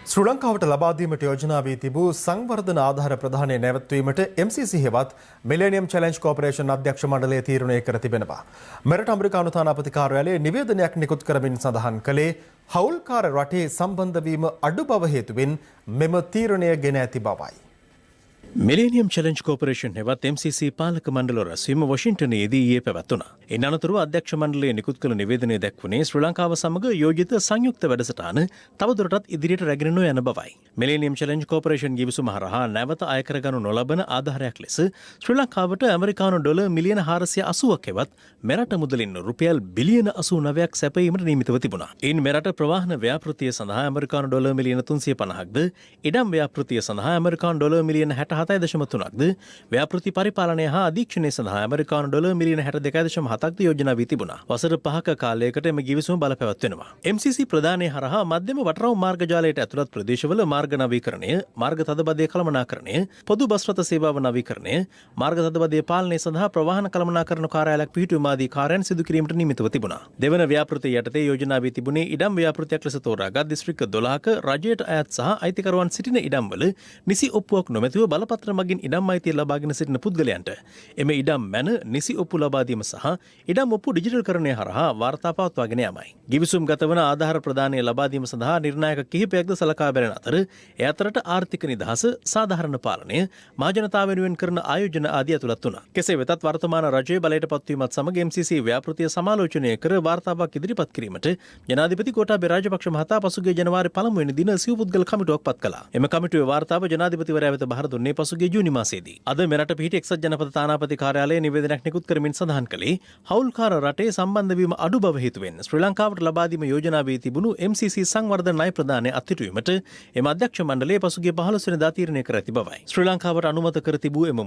ශ්‍රී ලංකාවට ලබා දීමට යෝජනා වී තිබූ සංවර්ධන ආධාර ප්‍රදානය නැවැත්වීමට MCC හෙවත් මිලේනියම් චැලෙන්ජ් කෝපරේෂන් අධ්‍යක්ෂ මණ්ඩලය තීරණය කර තිබෙනවා. මෙරට ඇමරිකානු තානාපති කාර්යාලයේ නිවේදනයක් නිකුත් කරමින් සඳහන් කළේ හවුල්කාර රටේ සම්බන්ධ වීම අඩු බව හේතුවෙන් මෙම තීරණය ගෙන ඇති බවයි. මිලේනියම් චැලෙන්ජ් කෝපරේෂන් හෙවත් MCC පාලක මණ්ඩල රැස්වීම වොෂින්ටනයේදී ඊයේ පැවැත්වුණා. ඉන් අනතුරුව අධ්‍යක්ෂ මණ්ඩලය නිකුත් කළ නිවේදනයේ දැක්වුණේ ශ්‍රී ලංකාව සමග යෝජිත සංයුක්ත වැඩසටහන තවදුරටත් ඉදිරියට රැගෙන නොයන බවයි. මිලේනියම් චැලෙන්ජ් කෝපරේෂන් ගිවිසුම හරහා නැවත අය කරගනු නොලබන ආධාරයක් ලෙස ශ්‍රී ලංකාවට ඇමරිකානු ඩොලර් මිලියන 480ක් හෙවත් මෙරට මුදලින් රුපියල් බිලියන 89ක් සැපයීමට නියමිතව තිබුණා. ඉන් මෙරට ප්‍රවාහන ව්‍යාපෘතිය සඳහා ඇමරිකානු ඩොලර් මිලියන 350ක්ද, ඉඩම් ව්‍යාපෘතිය සඳහා ඇමරිකානු ඩොලර් මිලියන 67.3ක්ද, ව්‍යාපෘති පරිපාලනය හා අධීක්ෂණය සඳහා ඇමරිකානු ඩොලර් මිලියන 62.7ක්ද යෝජනා වී තිබුණා. වසර 5ක කාලයකට එම ගිවිසුම බලපැවැත්වෙනවා. MCC ප්‍රදානය හරහා මධ්‍යම වටරවුම් මාර්ග ජාලයට ඇතුළත් ප්‍රදේශවල මාර්ග නවීකරණය, මාර්ග තදබදය කළමනාකරණය, පොදු බස් රථ සේවාව නවීකරණය, මාර්ග තදබදය පාලනය සඳහා ප්‍රවාහන කළමනාකරණ කාර්යාලයක් පිහිටුවීම ආදී කාර්යයන් සිදු කිරීමට නියමිතව තිබුණා. දෙවන ව්‍යාපෘතිය යටතේ යෝජනා වී තිබුණේ ඉඩම් ව්‍යාපෘතියක් ලෙස තෝරාගත් දිස්ත්‍රික්ක 12ක රජයට අයත් සහ අයිතිකරුවන් සිටින ඉඩම්වල නිසි ඔප්පුවක් නොමැතිව බලපත්‍ර මගින් ඉඩම් අයිතිය ලබාගෙන සිටින පුද්ගලයන්ට එම ඉඩම් මැන නිසි ඔප්පු ලබා දීම සහ ඉඩම් ඔප්පු ඩිජිටල් කරණය හරහා වාර්තා පවත්වාගෙන යමයි. ගිවිසුම් ගතවන ආධාර ප්‍රදානය ලබා දීම සඳහා නිර්ණායක කිහිපයක්ද සලකා බැලෙන අතර ඒ අතරට ආර්ථික නිදහස, සාධාරණ පාලනය, මහජනතාව වෙනුවෙන් කරන ආයෝජන ආදී ඇතුළත් වුණා. කෙසේ වෙතත් වර්තමාන රජයේ බලයට පත්වීමත් සමග MCC ව්‍යාපෘතිය සමාලෝචනය කර වාර්තාවක් ඉදිරිපත් කිරීමට ජනාධිපති ගෝඨාභය රාජපක්ෂ මහතා පසුගිය ජනවාරි 1 වෙනි දින සිව් පුද්ගල කමිටුවක් පත් කළා. එම කමිටුවේ වාර්තාව ජනාධිපතිවරයා වෙත බහර දුන්නේ පසුගිය ජූනි මාසයේදී. අද මෙරට පිහිටි එක්සත් ජනපද තානාපති කාර්යාලයේ නිවේදනයක් නිකුත් කරමින් සඳහන් කළේ හවුල්කාර රටේ සම්බන්ධ වීම අඩු බව හේතුවෙන් ශ්‍රී ලංකාවට ලබා දීම යෝජනා වී තිබුණු MCC සංවර්ධන ණය ප්‍රදානය අත්හිටුවීමට එම අධ්‍යක්ෂ මණ්ඩලය පසුගිය 15 වෙනිදා තීරණය කර ඇති බවයි. ශ්‍රී ලංකාවට අනුමත කර තිබූ එම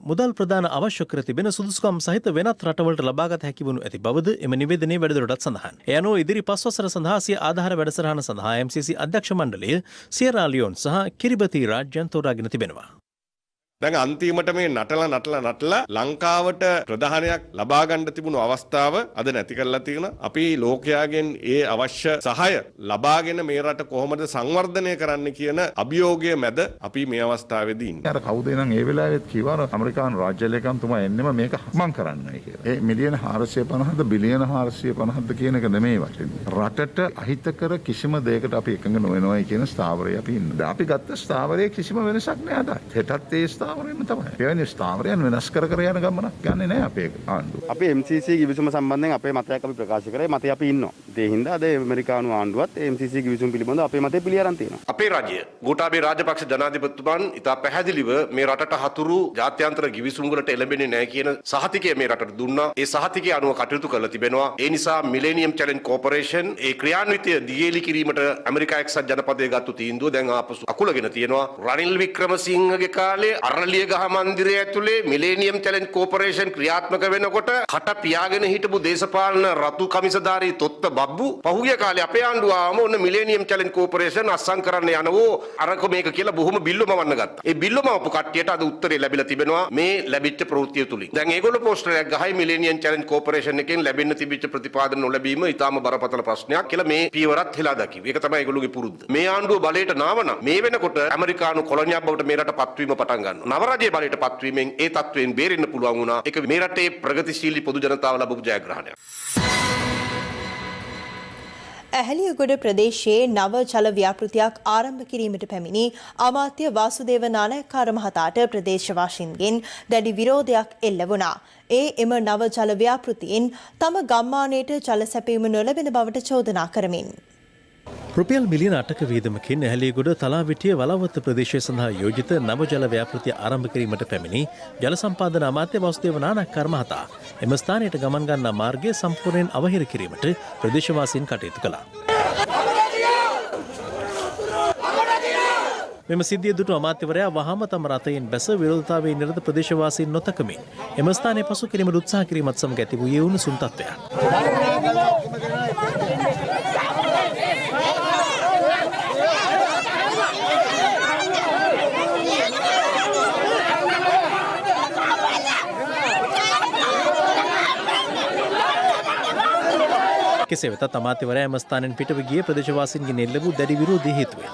මුදල් ප්‍රදාන අවශ්‍ය කර තිබෙන සුදුසුකම් සහිත වෙනත් රටවලට ලබාගත හැකි වනු ඇති බවද එම නිවේදනයේ වැඩිදුරටත් සඳහන්. එය අනුව ඉදිරි 5 වසර සඳහා සිය ආධාර වැඩසටහන සඳහා MCC අධ්‍යක්ෂ මණ්ඩලය සියරා ලියෝන් සහ කිරිබති රාජ්‍යයන් තෝරාගෙන තිබෙනවා. දැන් අන්තිමට මේ නටලා ලංකාවට ප්‍රධානයක් ලබා ගන්න තිබුණු අවස්ථාව අද නැති කරලා තියෙනවා. අපි ලෝකයාගෙන් ඒ අවශ්‍ය සහාය ලබාගෙන මේ රට කොහොමද සංවර්ධනය කරන්න කියන අභියෝගය මැද අපි මේ අවස්ථාවේදී ඉන්නේ. අර කවුද නම් ඒ වෙලාවෙත් කිව්වා ඇමරිකානු රාජ්‍ය ලේකම්තුමා එන්නෙම මේක මං කරන්නයි කියලා. ඒ මිලියන 450ද බිලියන 450ද කියන එක නෙමෙයි වටින්නේ. රටට අහිතකර කිසිම දෙයකට අපි එකඟ නොවෙනවයි කියන ස්ථාවරයේ අපි ඉන්නේ. අපි ගත්ත ස්ථාවරයේ කිසිම වෙනසක් නෑ අද. හෙටත් ඒ ස්ථාවරයෙන්ම තමයි. එවැනි ස්ථාවරයන් වෙනස් කර යන ගමනක් යන්නේ නැහැ අපේ ආණ්ඩුව. අපේ MCC ගිවිසුම සම්බන්ධයෙන් අපේ මතයක් අපි ප්‍රකාශ කරේ. මතය අපි ඉන්නවා. ඒ හින්දා අද ඇමරිකානු ආණ්ඩුවත් MCC ගිවිසුම පිළිබඳව අපේ මතය පිළිඅරන් තියෙනවා. අපේ රජය ගෝඨාභය රාජපක්ෂ ජනාධිපතිතුමන් ඉතා පැහැදිලිව මේ රටට හතුරු ජාත්‍යන්තර ගිවිසුම් වලට එළඹෙන්නේ නැහැ කියන සහතිකය මේ රටට දුන්නා. ඒ සහතිකය අනුව කටයුතු කරලා තිබෙනවා. ඒ නිසා මිලේනියම් චැලෙන්ජ් කෝපරේෂන් ඒ ක්‍රියාන්විතය දියේලි කිරීමට ඇමරිකා එක්සත් ජනපදයේ ගත්තු තීන්දුව දැන් ආපසු අකුලගෙන තියෙනවා. රනිල් වික්‍රමසිංහගේ කාලේ අරලියගහ මන්දිරය ඇතුලේ මිලේනියම් චැලෙන්ජ් කෝපරේෂන් ක්‍රියාත්මක වෙනකොට කට පියාගෙන හිටපු දේශපාලන රතු කමිසධාරී තොත්ත බබ්බු පහුගිය කාලේ අපේ ආණ්ඩුව ආවම ඔන්න මිලේනියම් චැලෙන්ජ් කෝපරේෂන් අස්සම් කරන්න යනවෝ අරක මේක කියලා බොහොම බිල්ලම වන්න ගත්තා. ඒ බිල්ලම අපු කට්ටියට අද උත්තරේ ලැබිලා තිබෙනවා මේ ලැබිච්ච ප්‍රවෘත්තිය තුලින්. දැන් ඒගොල්ලෝ පෝස්ටරයක් ගහයි මිලේනියම් චැලෙන්ජ් කෝපරේෂන් එකෙන් ලැබෙන්න තිබිච්ච ප්‍රතිපාදන නොලැබීම ඊටාම බරපතල ප්‍රශ්නයක් කියලා මේ පියවරත් හෙලා දකිවි. ඒක තමයි ඒගොල්ලෝගේ පුරුද්ද. මේ ආණ්ඩුව බලයට නාවන මේ වෙනකොට ඇමරිකානු කොලොනියක් බවට මේ රට පත්වීම පටන් ගන්නවා. නව රජයේ බලයට පත්වීමෙන් ඒ තත්වයෙන් බේරෙන්න පුළුවන් වුණා. ඒක මේ රටේ ප්‍රගතිශීලී පොදු ජනතාව ලැබපු ජයග්‍රහණයක්. ඇහැලියගොඩ ප්‍රදේශයේ නව ජල ව්‍යාපෘතියක් ආරම්භ කිරීමට පැමිණි අමාත්‍ය වාසුදේව නානායක්කාර මහතාට ප්‍රදේශවාසීන්ගෙන් දැඩි විරෝධයක් එල්ල වුණා. එම නව ජල ව්‍යාපෘතියෙන් තම ගම්මානයට ජල සැපයීම නොලැබෙන බවට චෝදනා කරමින් රුපියල් මිලියන 8ක වියදමකින් ඇහැලියගොඩ තලාවිටිය වලවත්ත ප්‍රදේශය සඳහා යෝජිත නව ජල ව්‍යාපෘතිය ආරම්භ කිරීමට පැමිණි ජල සම්පාදන අමාත්‍ය වාසුදේව නානායක්කාර මහතා එම ස්ථානයට ගමන් ගන්නා මාර්ගය සම්පූර්ණයෙන් අවහිර කිරීමට ප්‍රදේශවාසීන් කටයුතු කළා. මෙම සිද්ධිය දුටු අමාත්‍යවරයා වහාම තම රථයෙන් බැස විරෝධතාවයේ නිරත ප්‍රදේශවාසීන් නොතකමින් එම ස්ථානයේ පසු කිරීමට උත්සාහ කිරීමත් සමග ඇති වූයේ උණුසුම් තත්ත්වයක්. කෙසේ වෙතත් අමාත්‍යවරයා එම ස්ථානයෙන් පිටව ගිය ප්‍රදේශවාසීන්ගෙන් එල්ල වූ දැඩි විරෝධය හේතුවෙන්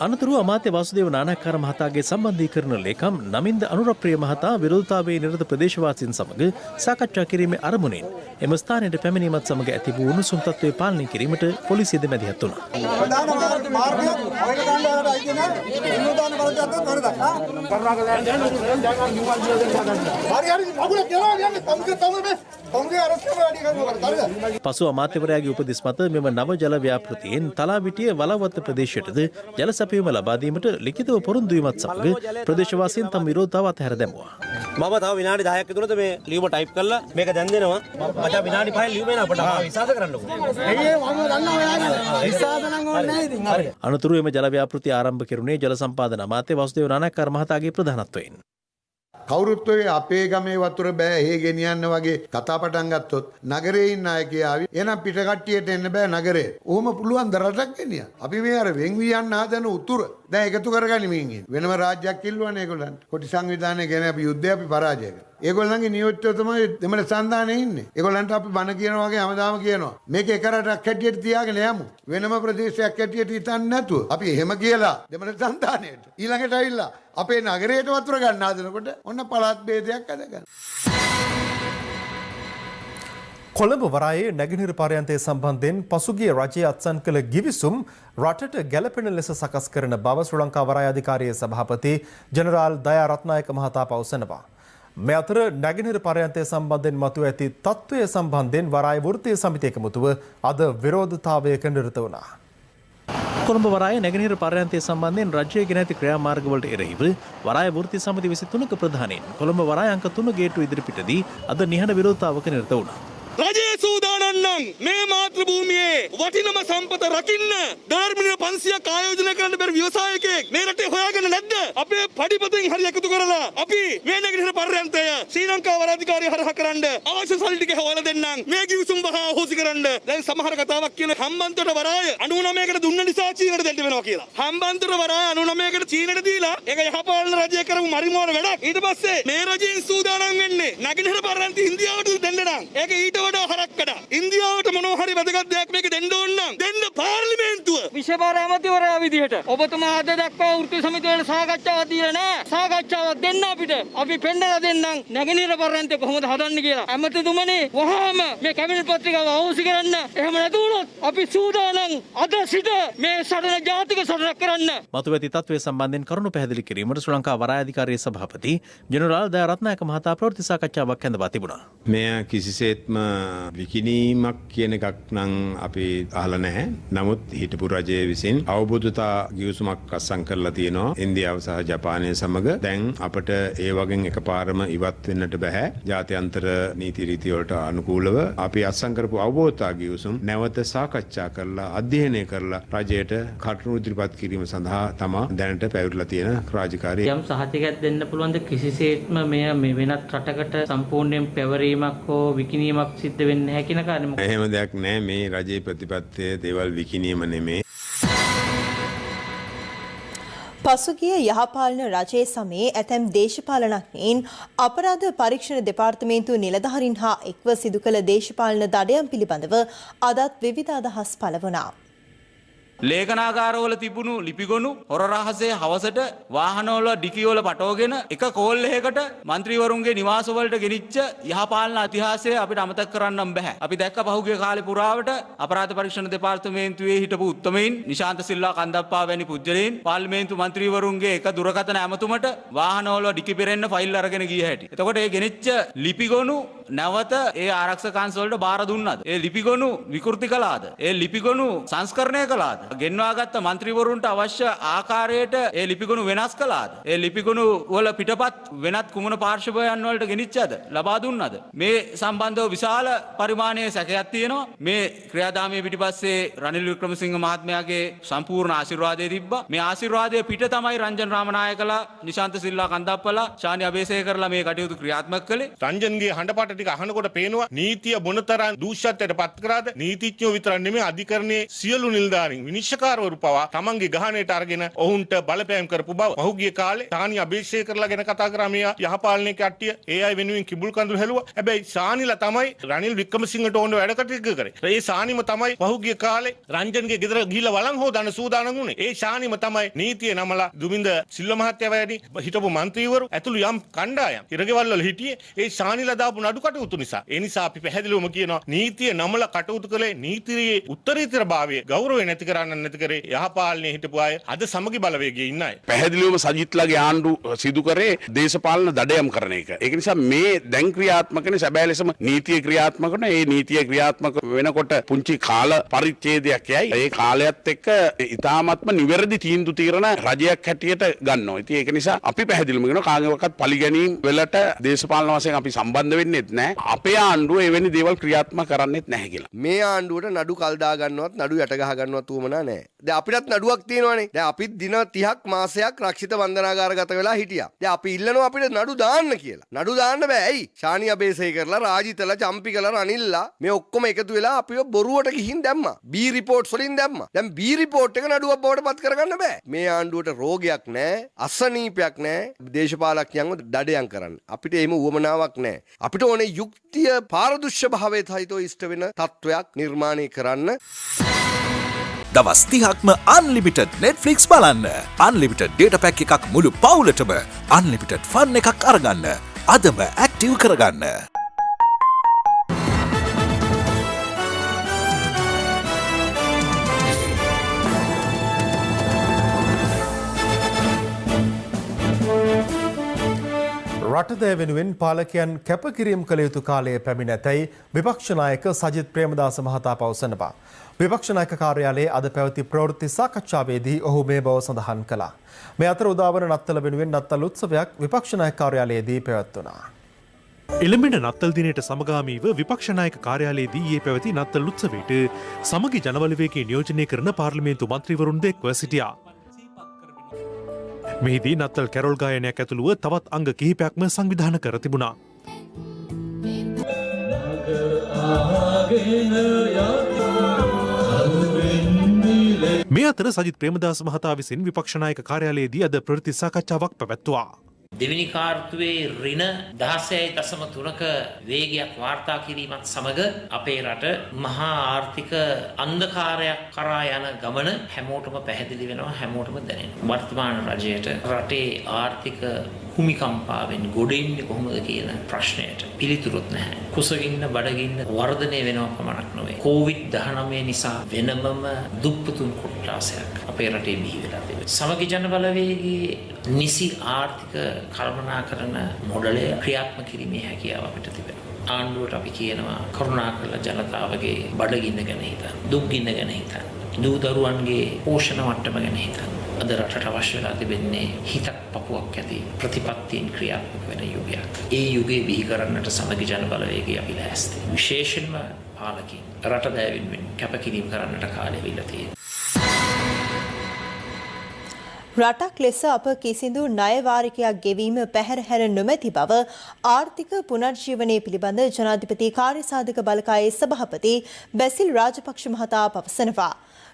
අනතුරුව අමාත්‍ය වාසුදේව නානායක්කාර මහතාගේ සම්බන්ධීකරණ ලේකම් නමින්ද අනුරප්‍රිය මහතා විරෝධතාවයේ නිරත ප්‍රදේශවාසීන් සමග සාකච්ඡා කිරීමේ අරමුණින් එම ස්ථානයට පැමිණීමත් සමග ඇති වූ උණුසුම් තත්ත්වය පාලනය කිරීමට පොලිසියද මැදිහත් වුණා. පසු අමාත්‍යවරයාගේ උපදෙස් මත මෙම නව ජල ව්‍යාපෘතියෙන් තලාවිටිය වලවත්ත ප්‍රදේශයටද ජල සැපයීම ලබා දීමට ලිඛිතව පොරොන්දු වීමත් සමග ප්‍රදේශවාසීන් තම විරෝධතාව අත්හැර දැමුවා. මම තව විනාඩි 10ක් විතරද මේ ලියුම ටයිප් කරලා මේක දැන් දෙනවා. මචං විනාඩි 5 ලියුම එන අපට විශ්වාස කරන්නකෝ. අනතුරුව එම ජල ව්‍යාපෘතිය ආරම්භ කෙරුණේ ජල සම්පාදන අමාත්‍ය වාසුදේව නානායක්කාර මහතාගේ ප්‍රධානත්වයෙන්. කවුරුත් ඔය අපේ ගමේ වතුර බෑ හේ ගෙනියන්න වගේ කතා පටන් ගත්තොත් නගරේ ඉන්න අය කියාවි එහෙනම් පිට කට්ටියට එන්න බෑ නගරේ. ඕම පුළුවන් ද රටක් ගෙනියන්න. අපි මේ අර වෙන් වී යන්න හදන උතුර දැන් එකතු කරගනිමින් ඉන්නේ. වෙනම රාජ්‍යයක් ඉල්ලුවනේ ඒගොල්ලන්ට. කොටි සංවිධානය ගැන අපි යුද්ධය අපි පරාජය කළා. ඒගොල්ලන්ගේ නියෝජ්‍යය තමයි දෙමළ සංධානයේ ඉන්නේ. ඒගොල්ලන්ට අපි බන කියනවා වගේ හැමදාම කියනවා. මේක එක රටක් හැටියට තියාගෙන යමු. වෙනම ප්‍රදේශයක් හැටියට හිතන්නේ නැතුව අපි එහෙම කියලා දෙමළ සංධානයට ඊළඟට ඇවිල්ලා අපේ නගරයට වතුර ගන්න හදනකොට ඔන්න පළාත් ભેදයක් අදගන්න. කොළඹ වරායේ නැගෙනහිර පර්යන්තය සම්බන්ධයෙන් පසුගිය රජයේ අත්සන් කළ ගිවිසුම් රටට ගැළපෙන ලෙස සකස් කරන බව ශ්‍රී ලංකා වරාය අධිකාරියේ සභාපති ජෙනරාල් දයා රත්නායක මහතා පවසනවා. මේ අතර නැගෙනහිර පර්යන්තය සම්බන්ධයෙන් මතුව ඇති තත්ත්වය සම්බන්ධයෙන් වරාය වෘත්තීය සමිතිය එකමුතුව අද විරෝධතාවයක නිරත වුණා. කොළඹ වරාය නැගෙනහිර පර්යන්තය සම්බන්ධයෙන් රජයේ ගෙන ඇති ක්‍රියාමාර්ගවලට එරෙහිව වරාය වෘත්තීය සමිති 23ක ප්‍රධානීන් කොළඹ වරාය අංක 3 ගේට්ටුව ඉදිරිපිටදී අද නිහඬ විරෝධතාවක නිරත වුණා. රජයේ සූදානම් නම් මේ මාතෘ භූමියේ වටිනම සම්පත රකින්න ධර්මීය 500ක් ආයෝජනය කරන්න බැරි ව්‍යවසායකයෙක් මේ රටේ හොයාගෙන නැද්ද? අපේ පඩිපතෙන් හරි එකතු කරලා අපි මේ නැගෙනහිර පර්යන්තය ශ්‍රී ලංකා වරාධිකාරිය හරහා කරන්න අවශ්‍ය සල්ලි ටික හොයලා දෙන්නම්. මේ කිවිසුම් බහ හොසි කරන්න. දැන් සමහර කතාවක් කියන හම්බන්තොට වරාය 99කට දුන්න නිසා චීනට දෙන්න වෙනවා කියලා. හම්බන්තොට වරාය 99කට චීනට දීලා ඒක යහපාලන රජය කරපු මරිමෝන වැඩක්. ඊට පස්සේ මේ රජයෙන් සූදානම් වෙන්නේ නැගෙනහිර පර්යන්තය ඉන්දියාවට දෙන්න නම්. ඒක ඊට වඩා හරක්කඩ. ඉන්දියාවට මොනවා හරි වැදගත් දෙයක් මේක දෙන්න ඕන නම් දෙන්න පාර්ලිමේන්තුව. විශේෂ ඇමතිවරයා විදිහට ඔබතුමා අද දක්වා වෘත්තීය සමිතිවල සාකච්ඡාවක් දීලා නැහැ. සාකච්ඡාවක් දෙන්න අපිට. අපි පෙන්නලා දෙන්නම් නැගෙනහිර පර්යන්තය කොහොමද හදන්නේ කියලා. ඇමතිතුමනි වහාම මේ කැබිනට් පත්‍රිකාව අවශ්‍ය කරන්න. එහෙම නැති වුණොත් අපි සූදානම් අද සිට මේ සටන ජාතික සටනක් කරන්න. මතුව ඇති තත්ත්වය සම්බන්ධයෙන් කරුණු පැහැදිලි කිරීමට ශ්‍රී ලංකා වරාය අධිකාරියේ සභාපති ජෙනරාල් දයා රත්නායක මහතා ප්‍රවෘත්ති සාකච්ඡාවක් ඇඳවා තිබුණා. මෙය කිසිසේත්ම විකිණීමක් කියන එකක් නම් අපි අහලා නැහැ. නමුත් හිටපු රජය විසින් අවබෝධතා ගිවිසුමක් අත්සන් කරලා තියෙනවා ඉන්දියාව සහ ජපානය සමග. දැන් අපට ඒ වගේ එකපාරම ඉවත් වෙන්නට බෑ. ජාත්‍යන්තර නීති රීති වලට අනුකූලව අපි අත්සන් කරපු අවබෝධතා ගිවිසුම් නැවත සාකච්ඡා කරලා අධ්‍යයනය කරලා රජයට කටයුතු ඉදිරිපත් කිරීම සඳහා තමයි දැනට පැවරලා තියෙන රාජකාරිය. යම් සහතිකයක් දෙන්න පුළුවන් ද කිසිසේත්ම මේ වෙනත් රටකට සම්පූර්ණයෙන් පැවරීමක් හෝ විකිණීමක් සිද්ධ වෙන්නේ නැහැ කියන කාරණේ. එහෙම දෙයක් නැහැ. මේ රජයේ ප්‍රතිපත්තියේ දේවල් විකිණීම නෙමෙයි. පසුගිය යහපාලන රජයේ සමයේ ඇතැම් දේශපාලනඥයින් අපරාධ පරීක්ෂණ දෙපාර්තමේන්තු නිලධාරීන් හා එක්ව සිදු කළ දේශපාලන දඩයම් පිළිබඳව අදත් විවිධ අදහස් පළ වුණා. ලේඛනාගාරවල තිබුණු ලිපිගොනු හොර රහසේ හවසට වාහනවල ඩිකිවල පටවගෙන එක කෝල් එකකට മന്ത്രിවරුන්ගේ නිවාසවලට ගෙනිච්ච යහපාලන ඉතිහාසය අපිට අමතක කරන්නම් බෑ. අපි දැක්ක පහුගිය කාලේ පුරාවට අපරාධ පරීක්ෂණ දෙපාර්තමේන්තුවේ හිටපු උත්තමයින් නිශාන්ත සිල්වා කන්දප්පා වැනි පුජ්‍යලයින් පාර්ලිමේන්තු മന്ത്രിවරුන්ගේ එක දුරකථන ඇමතුමට වාහනවල ඩිකි පෙරෙන්න ෆයිල් අරගෙන ගිය හැටි. එතකොට ඒ ගෙනිච්ච ලිපිගොනු නැවත ඒ ආරක්ෂකංශ වලට බාර දුන්නාද? ඒ ලිපිගොනු විකෘති කළාද? ඒ ලිපිගොනු සංස්කරණය කළාද? ගෙන්වාගත්ත മന്ത്രിවරුන්ට අවශ්‍ය ආකාරයට ඒ ලිපිගොනු වෙනස් කළාද? ඒ ලිපිගොනු වල පිටපත් වෙනත් කුමන පාර්ශවයන් වලට ගෙනිච්චද? ලබා දුන්නාද? මේ සම්බන්ධව විශාල පරිමාණයේ සැකයක් තියෙනවා. මේ ක්‍රියාදාමයේ පිටිපස්සේ රනිල් වික්‍රමසිංහ මහත්මයාගේ සම්පූර්ණ ආශිර්වාදය තිබ්බා. මේ ආශිර්වාදය පිට තමයි රංජන් රාමනායකලා, නිශාන්ත සිල්වා කන්දප්පලා, ශානි අබේසේකරලා මේ කටයුතු ක්‍රියාත්මක කළේ. රංජන්ගේ හඬපට ටික අහනකොට පේනවා නීතිය මොනතරම් දූෂ්‍යත්වයට පත් කරාද. නීතිඥයෝ විතරක් නෙමෙයි අධිකරණයේ සියලු නිලධාරීන් විනිශ්චයකාරවරු පවා තමන්ගේ ගහණයට අරගෙන ඔවුන්ට බලපෑම් කරපු බව පහුගිය කාලේ ශානි අබේසේකරලා ගැන කතා කරා. මේ යහපාලනයේ කට්ටිය ඒ අය වෙනුවෙන් කිඹුල් කඳුළු හැලුවා. හැබැයි ශානිලා තමයි රනිල් වික්‍රමසිංහට ඕන වැඩ කටයුතු කරේ. ඒ ශානිම තමයි පහුගිය කාලේ රංජන්ගේ ගෙදර ගිහිල්ලා වළං හොදන්න සූදානම් වුණේ. ඒ ශානිම තමයි නීතිය නමලා දුමින්ද සිල්වා මහත්තයා වැනි හිටපු മന്ത്രിවරු ඇතුළු යම් කණ්ඩායම් ඉරගෙවල් වල හිටියේ ඒ ශානිලා දාපු නඩු කටයුතු නිසා. ඒ නිසා අපි පැහැදිලිවම කියනවා නීතිය නමලා කටයුතු කළේ නීතියේ උත්තරීතරභාවය ගෞරවය නැති කරන්න නැති කරේ යහපාලනයේ හිටපු අය අද සමගි බලවේගයේ ඉන්න අය. පැහැදිලිවම සජිත්ලාගේ ආණ්ඩු සිදු කරේ දේශපාලන දඩයම් කරන එක. ඒක නිසා මේ දැන් ක්‍රියාත්මකනේ සැබෑ ලෙසම නීතිය ක්‍රියාත්මක කරන ඒ නීතිය ක්‍රියාත්මක වෙනකොට පුංචි කාල පරිච්ඡේදයක් යයි. ඒ කාලයත් එක්ක ඉතාමත්ම නිවැරදි තීන්දුව తీරන රජයක් හැටියට ගන්නවා. ඉතින් ඒක නිසා අපි පැහැදිලිවම කියනවා කාගේවත් පරිගැනීම් වලට දේශපාලන වශයෙන් අපි සම්බන්ධ වෙන්නේත් නැහැ. අපේ ආණ්ඩුව එවැනි දේවල් ක්‍රියාත්මක කරන්නේත් නැහැ කියලා. මේ ආණ්ඩුවට නඩු කල් දා ගන්නවත් නඩු යට ගහ ගන්නවත් උවමනා නැහැ. දැන් අපිටත් නඩුවක් තියෙනවානේ. දැන් අපිත් දින 30ක් මාසයක් රක්ෂිත වන්දනාගාරගත වෙලා හිටියා. දැන් අපි ඉල්ලනවා අපිට නඩු දාන්න කියලා. නඩු දාන්න බෑ. ඇයි? ශානි අබේසේකරලා, රාජිතලා, චම්පිකලා, රනිල්ලා මේ ඔක්කොම එකතු වෙලා අපිව බොරුවට ගිහින් දැම්මා. බී රිපෝට්ස් වලින් දැම්මා. දැන් බී රිපෝට් එක නඩුවක් බවට පත් කරගන්න බෑ. මේ ආණ්ඩුවට රෝගයක් නැහැ, අසනීපයක් නැහැ. දේශපාලඥයන්ව දඩයම් කරන්න. අපිට එහෙම උවමනාවක් නැහැ. අපිට ඕනේ යුක්තිය පාරදෘශ්‍ය භාවයට හිතෝ ඉෂ්ට වෙන තත්වයක් නිර්මාණය කරන්න. දවස් 30ක්ම අන්ලිමිටඩ් Netflix බලන්න. අන්ලිමිටඩ් data pack එකක් මුළු පවුලටම අන්ලිමිටඩ් ෆන් එකක් අරගන්න. අදම ඇක්ටිව් කරගන්න. රටදෑ වෙනුවෙන් පාලකයන් කැපකිරීම් කළ යුතු කාලය පැමිණ ඇතැයි විපක්ෂ නායක සජිත් ප්‍රේමදාස මහතා පවසනවා. විපක්ෂ නායක කාර්යාලයේ අද පැවති ප්‍රවෘත්ති සාකච්ඡාවේදී ඔහු මේ බව සඳහන් කළා. මේ අතර උදාවන නත්තල වෙනුවෙන් නත්තල් උත්සවයක් විපක්ෂ නායක කාර්යාලයේදී පැවැත්වුණා. එළඹෙන නත්තල් දිනයට සමගාමීව විපක්ෂ නායක කාර්යාලයේදී ඊයේ පැවති නත්තල් උත්සවයට සමගි ජනබලවේගයේ නියෝජනය කරන පාර්ලිමේන්තු මන්ත්‍රීවරුන් එක්ව සිටියා. මෙහිදී නත්තල් කැරොල් ගායනයක් ඇතුළුව තවත් අංග කිහිපයක්ම සංවිධානය කර තිබුණා. මේ අතර සජිත් ප්‍රේමදාස මහතා විසින් විපක්ෂ නායක කාර්යාලයේදී අද ප්‍රවෘත්ති සාකච්ඡාවක් පැවැත්වුවා. දෙවෙනි කාර්තුවේ ඍණ 16.3ක වේගයක් වාර්තා කිරීමත් සමග අපේ රට මහා ආර්ථික අන්ධකාරයක් කරා යන ගමන හැමෝටම පැහැදිලි වෙනවා, හැමෝටම දැනෙනවා. වර්තමාන රජයට රටේ ආර්ථික භූමිකම්පාවෙන් ගොඩෙන්නේ කොහොමද කියන ප්‍රශ්නයට පිළිතුරුත් නැහැ. කුසගින්න බඩගින්න වර්ධනය වෙනවා පමණක් නොවේ. COVID-19 නිසා වෙනමම දුප්පතුන් කොට්ටාසයක් අපේ රටේ බිහි වෙලා තිබෙනවා. සමගි ජන බලවේගයේ නිසි ආර්ථික කළමනාකරන මොඩලය ක්‍රියාත්මක කිරීමේ හැකියාව අපිට තිබෙනවා. ආණ්ඩුවට අපි කියනවා කරුණාකරලා ජනතාවගේ බඩගින්න ගැන හිතන්න, දුක් ගින්න ගැන හිතන්න, දූ දරුවන්ගේ පෝෂණ මට්ටම ගැන හිතන්න. අද රටට අවශ්‍ය වෙලා තිබෙන්නේ හිතක් පපුවක් ඇති ප්‍රතිපත්තීන් ක්‍රියාත්මක වෙන යුගයක්. ඒ යුගයේ බිහි කරන්නට සමගි ජන බලවේගය අපි ලෑස්ති. විශේෂයෙන්ම පාලකින් රට දෑවෙනුවෙන් කැපකිරීම කරන්නට කාලය වෙලා තියෙනවා. රටක් ලෙස අප කිසිදු ණය වාරිකයක් ගෙවීම පැහැරහැර නොමැති බව ආර්ථික පුනර්ජීවනය පිළිබඳ ජනාධිපති කාර්යසාධක බලකායේ සභාපති බැසිල් රාජපක්ෂ මහතා පවසනවා.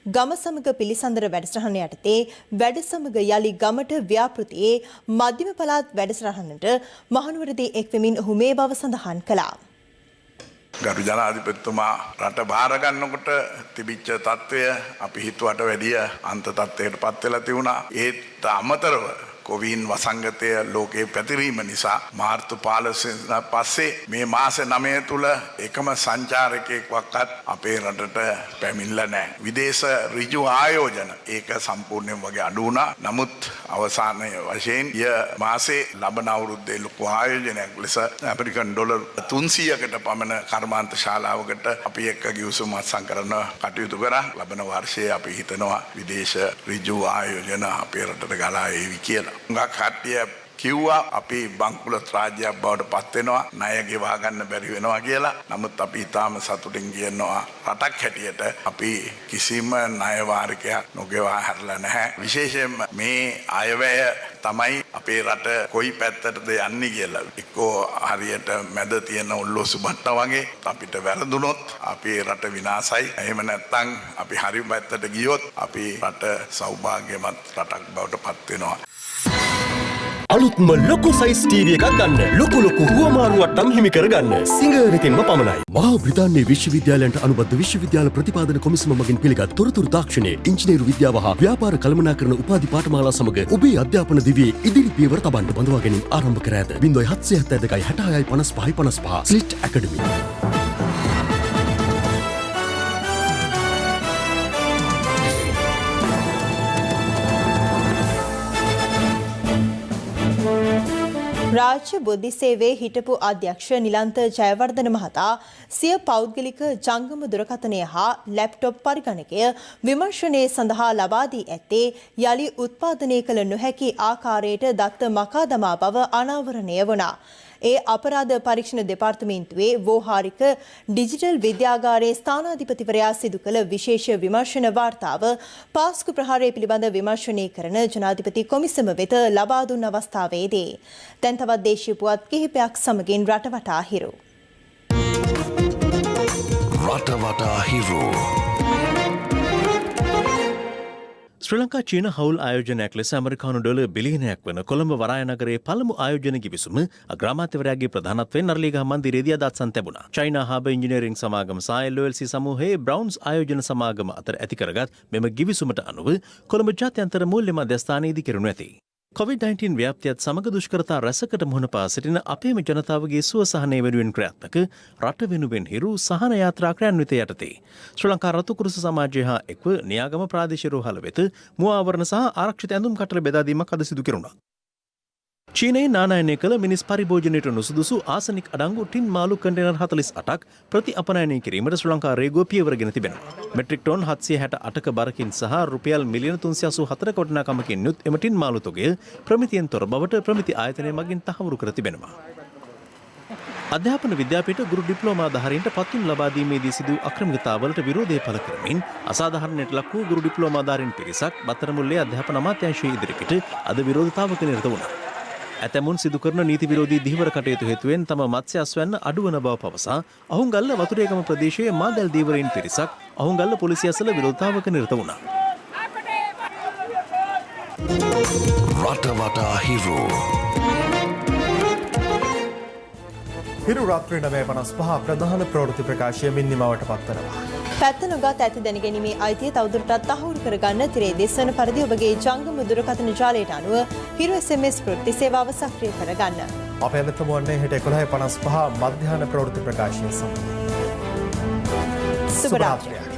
ගම සමග පිළිසඳර වැඩසටහන යටතේ වැඩ සමග යලි ගමට ව්‍යාපෘතියේ මධ්‍යම පළාත් වැඩසටහනට මහනුවරදී එක්වෙමින් ඔහු මේ බව සඳහන් කළා. ගරු ජනාධිපතිතුමා රට බාර ගන්නකොට තිබිච්ච තත්ත්වය අපි හිතුවට වැඩිය අන්ත තත්ත්වයකට පත් වෙලා තිබුණා. ඒත් අමතරව කොවින් වසංගතය ලෝකේ පැතිරීම නිසා මාර්තු 15 පස්සේ මේ මාස 9 තුල එකම සංචාරකයෙක්වත් අපේ රටට පැමිණලා නැහැ. විදේශ ඍජු ආයෝජන ඒක සම්පූර්ණයෙන් වගේ අඩු වුණා. නමුත් අවසානයේ වශයෙන් මාසේ ලබන අවුරුද්දේ ලොකු ආයෝජනයක් ලෙස ඇමරිකන් ඩොලර් 300කට පමණ කර්මාන්ත ශාලාවකට අපි එක්ක ගිවිසුම් අත්සන් කරන කටයුතු කරා. ලබන වර්ෂයේ අපි හිතනවා විදේශ ඍජු ආයෝජන අපේ රටට ගලා ඒවි කියලා. හුඟක් කට්ටිය කිව්වා අපි බංකුලත් රාජ්‍යයක් බවට පත් වෙනවා ණය ගෙවා ගන්න බැරි වෙනවා කියලා. නමුත් අපි ඊටාම සතුටින් කියනවා රටක් හැටියට අපි කිසිම ණය වාරිකයක් නොගෙවා හැරලා නැහැ. විශේෂයෙන්ම මේ අයවැය තමයි අපේ රට කොයි පැත්තටද යන්නේ කියලා. එක්කෝ හරියට මැද තියෙන ඔල්ලෝසු බට්ට වගේ අපිට වැරදුනොත් අපේ රට විනාශයි. එහෙම නැත්නම් අපි හරි පැත්තට ගියොත් අපි රට සෞභාග්‍යමත් රටක් බවට පත් වෙනවා. අලුත්ම ලොකු සයිස් ටීවී එකක් ගන්න. ලොකු හුවමාරුවට්ටම් හිමි කරගන්න. සිංගරකින්ම පමණයි. මහා බ්‍රිතාන්‍යයේ විශ්වවිද්‍යාලයන්ට අනුබද්ධ විශ්වවිද්‍යාල ප්‍රතිපාදන කොමිසම මගින් පිළිගත් තොරතුරු තාක්ෂණයේ ඉංජිනේරු විද්‍යාව හා ව්‍යාපාර කළමනාකරණ උපාධි පාඨමාලා සමග ඔබේ අධ්‍යාපන දිවියේ ඉදිරි පියවර තබන්න බඳවා ගැනීම ආරම්භ කර ඇත. 0772 66 55 ස්ලිට් ඇකඩමි. රාජ්‍ය බුද්ධි සේවයේ හිටපු අධ්‍යක්ෂ නිලන්ත ජයවර්ධන මහතා සිය පෞද්ගලික ජංගම දුරකථනය හා ලැප්ටොප් පරිගණකය විමර්ශනයේ සඳහා ලබා දී ඇත්තේ යලි උත්පාදනය කළ නොහැකි ආකාරයට දත්ත මකා දමා බව අනාවරණය වුණා. ඒ අපරාධ පරීක්ෂණ දෙපාර්තමේන්තුවේ වෝහාරික ඩිජිටල් විද්‍යාගාරයේ ස්ථානාධිපතිවරයා සිදු කළ විශේෂ විමර්ශන වාර්තාව පාස්කු ප්‍රහාරය පිළිබඳ විමර්ශනය කරන ජනාධිපති කොමිසම වෙත ලබා දුන් අවස්ථාවේදී දැන් තවත් දේශීය පුවත් කිහිපයක් සමගින් රටවටා හිරු. රටවටා හිරු. ශ්‍රී ලංකා චීන හවුල් ආයෝජනයක් ලෙස ඇමරිකානු ඩොලර් බිලියනයක් වන කොළඹ වරාය නගරයේ පළමු ආයෝජන ගිවිසුම අග්‍රාමාත්‍යවරයාගේ ප්‍රධානත්වයෙන් නරලීගහ මන්දිරයේදී අද අත්සන් ලැබුණා. චයිනා හාබර් ඉංජිනේරිං සමාගම සහ LOLC සමූහයේ බ්‍රවුන්ස් ආයෝජන සමාගම අතර ඇති කරගත් මෙම ගිවිසුමට අනුව කොළඹ ජාත්‍යන්තර මූල්‍ය මධ්‍යස්ථානයේදී කෙරුණු ඇති. COVID-19 ව්‍යාප්තියත් සමග දුෂ්කරතා රැසකට මුහුණ පා සිටින අපේම ජනතාවගේ සුව සහනය වෙනුවෙන් ක්‍රියාත්මක රට වෙනුවෙන් හිරු සහන යාත්‍රා ක්‍රියාන්විත යටතේ ශ්‍රී ලංකා රතුකුරුස සමාජය හා එක්ව නියාගම ප්‍රාදේශීය රෝහල වෙත මුව ආවරණ සහ ආරක්ෂිත ඇඳුම් කටර බෙදා දීමක් අද සිදු කෙරුණා. චීනයේ නානයනය කළ මිනිස් පරිභෝජනයට නුසුදුසු ආසනික් අඩංගු ටින් මාළු කන්ටේනර් 48ක් ප්‍රති අපනයනය කිරීමට ශ්‍රී ලංකා රේගුව පියවරගෙන තිබෙනවා. මෙට්‍රික් ටොන් 768ක බරකින් සහ රුපියල් මිලියන 384ක වටිනාකමකින් යුත් එම ටින් මාළු තොගය ප්‍රමිතියෙන් තොර බවට ප්‍රමිති ආයතනය මගින් තහවුරු කර තිබෙනවා. අධ්‍යාපන විද්‍යාපීඨ ගුරු ඩිප්ලෝමා ධාරීන්ට පත්තුන් ලබා දීමේදී සිදු අක්‍රමිකතාවලට විරෝධය පළ කරමින් අසාධාරණයට ලක් වූ ගුරු ඩිප්ලෝමා ධාරීන් පිරිසක් බත්තරමුල්ලේ අධ්‍යාපන අමාත්‍යාංශයේ ඉදිරිපිට අද විරෝධතාවක නිරත වුණා. ඇතැමුන් සිදු කරන නීති විරෝධී දිහිවර කටයුතු හේතුවෙන් තම මත්ස්‍ය අස්වැන්න අඩුවන බව පවසා අහුන්ගල්ල වතුරේගම ප්‍රදේශයේ මාගල් දීවරයින් පිරිසක් අහුන්ගල්ල පොලිසිය අසල විරෝධතාවක නිරත වුණා. රටවටා හිරු. හිරු රාත්‍රී 9:55 ප්‍රධාන ප්‍රවෘත්ති ප්‍රකාශය මිනිමවට පත්වනවා. පැත්ත නොගත් ඇති දැනගැනීමේ අයිතිය තවදුරටත් තහවුරු කරගන්න තිරේ දෙස්වන පරිදි ඔබගේ ජංගම දුරකථන ජාලයට අනුව හිරු SMS ප්‍රවෘත්ති සේවාව සක්‍රිය කරගන්න. අපේ අදතම වන්නේ හෙට 11:55 මධ්‍යහන ප්‍රවෘත්ති ප්‍රකාශය සමග. සුබ රාත්‍රියක්.